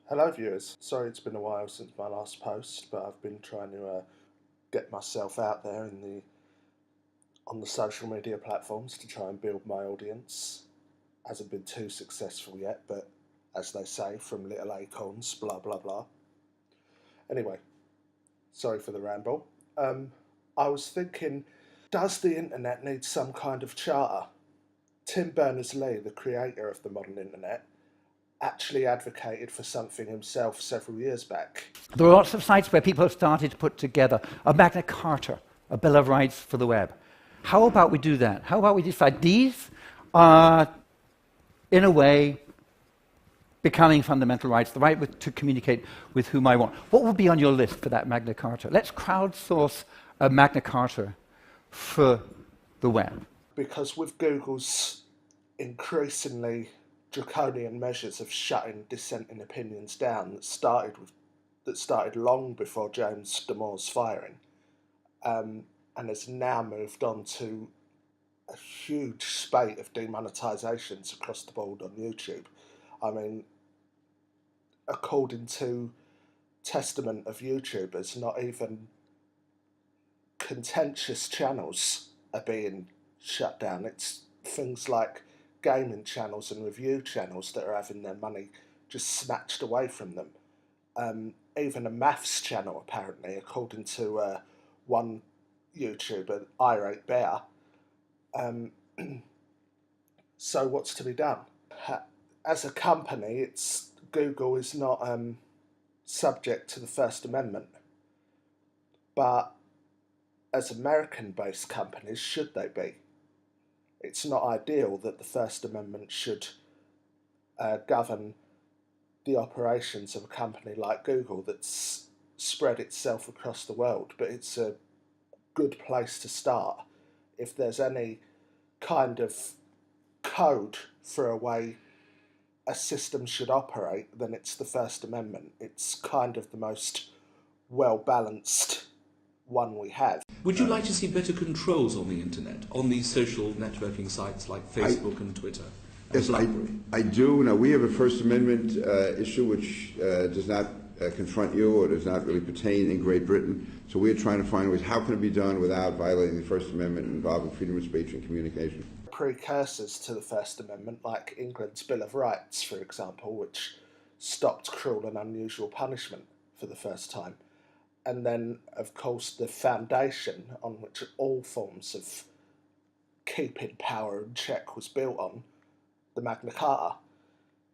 Hello viewers, sorry it's been a while since my last post, but I've been trying to get myself out there on the social media platforms to try and build my audience. Hasn't been too successful yet, but as they say, from little acorns, blah blah blah. Anyway, sorry for the ramble. I was thinking, does the internet need some kind of charter? Tim Berners-Lee, the creator of the modern internet, actually advocated for something himself several years back. There are lots of sites where people have started to put together a Magna Carta, a Bill of Rights for the web. How about we do that? How about we decide these are, in a way, becoming fundamental rights, the right to communicate with whom I want. What would be on your list for that Magna Carta? Let's crowdsource a Magna Carta for the web. Because with Google's increasingly draconian measures of shutting dissenting opinions down that started long before James Damore's firing, and has now moved on to a huge spate of demonetizations across the board on YouTube. I mean, according to Testament of YouTubers, not even contentious channels are being shut down. It's things like gaming channels and review channels that are having their money just snatched away from them. Even a maths channel, apparently, according to one YouTuber, Irate Bear. So what's to be done? As a company, Google is not subject to the First Amendment, but as American-based companies, should they be? It's not ideal that the First Amendment should govern the operations of a company like Google that's spread itself across the world, but it's a good place to start. If there's any kind of code for a way a system should operate, then it's the First Amendment. It's kind of the most well-balanced one we have. Would you like to see better controls on the internet, on these social networking sites like Facebook and Twitter? Yes, I do. Now, we have a First Amendment issue which does not confront you or does not really pertain in Great Britain. So we're trying to find ways, how can it be done without violating the First Amendment involving freedom of speech and communication? Precursors to the First Amendment, like England's Bill of Rights, for example, which stopped cruel and unusual punishment for the first time. And then, of course, the foundation on which all forms of keeping power in check was built on, the Magna Carta.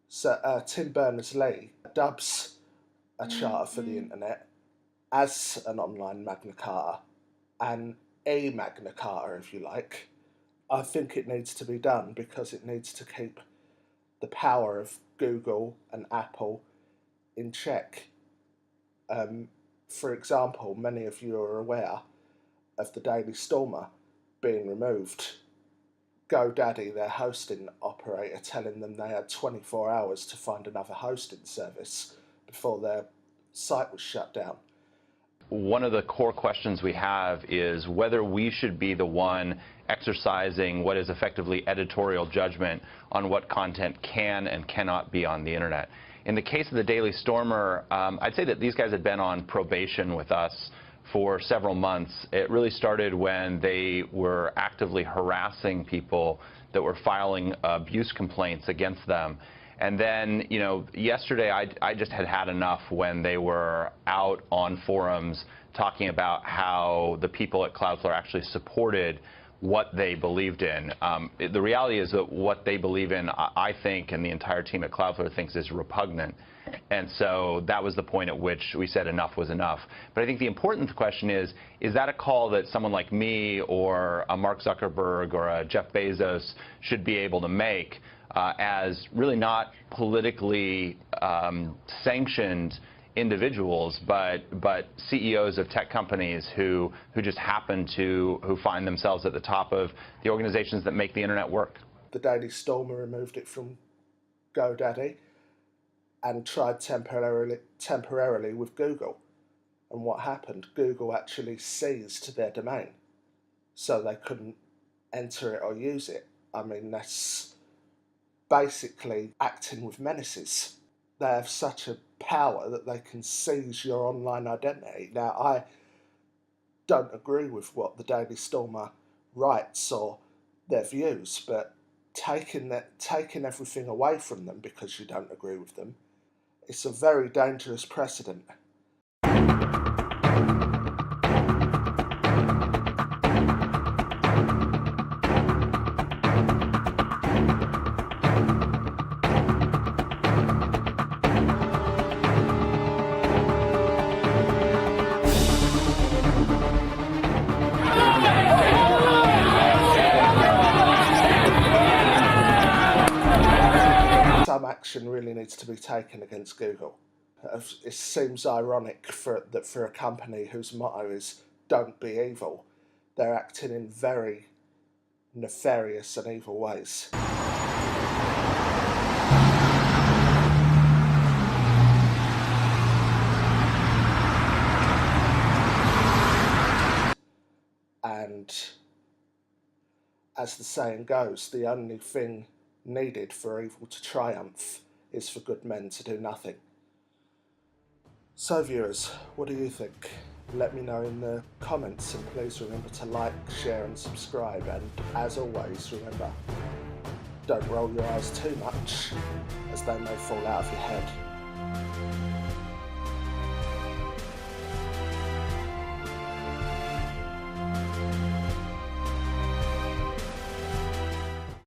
So Tim Berners-Lee dubs a charter for the internet as an online Magna Carta, and E-Magna Carta, if you like. I think it needs to be done because it needs to keep the power of Google and Apple in check. For example, many of you are aware of the Daily Stormer being removed. GoDaddy, their hosting operator, telling them they had 24 hours to find another hosting service before their site was shut down. One of the core questions we have is whether we should be the one exercising what is effectively editorial judgment on what content can and cannot be on the internet. In the case of the Daily Stormer, I'd say that these guys had been on probation with us for several months. It really started when they were actively harassing people that were filing abuse complaints against them. And then, yesterday I just had enough when they were out on forums talking about how the people at Cloudflare actually supported what they believed in. The reality is that what they believe in, I think, and the entire team at Cloudflare thinks, is repugnant. And so that was the point at which we said enough was enough. But I think the important question is that a call that someone like me or a Mark Zuckerberg or a Jeff Bezos should be able to make as really not politically sanctioned individuals, but CEOs of tech companies who just happen to find themselves at the top of the organizations that make the internet work. The Daily Stormer removed it from GoDaddy and tried temporarily with Google. And what happened? Google actually seized their domain, so they couldn't enter it or use it. I mean, that's basically acting with menaces. They have such a power that they can seize your online identity. Now, I don't agree with what the Daily Stormer writes or their views, but taking everything away from them because you don't agree with them, it's a very dangerous precedent. Some action really needs to be taken against Google. It seems ironic that for a company whose motto is "Don't be evil," they're acting in very nefarious and evil ways. And as the saying goes, the only thing needed for evil to triumph is for good men to do nothing. So viewers, what do you think? Let me know in the comments, and please remember to like, share and subscribe, and as always remember, don't roll your eyes too much as they may fall out of your head.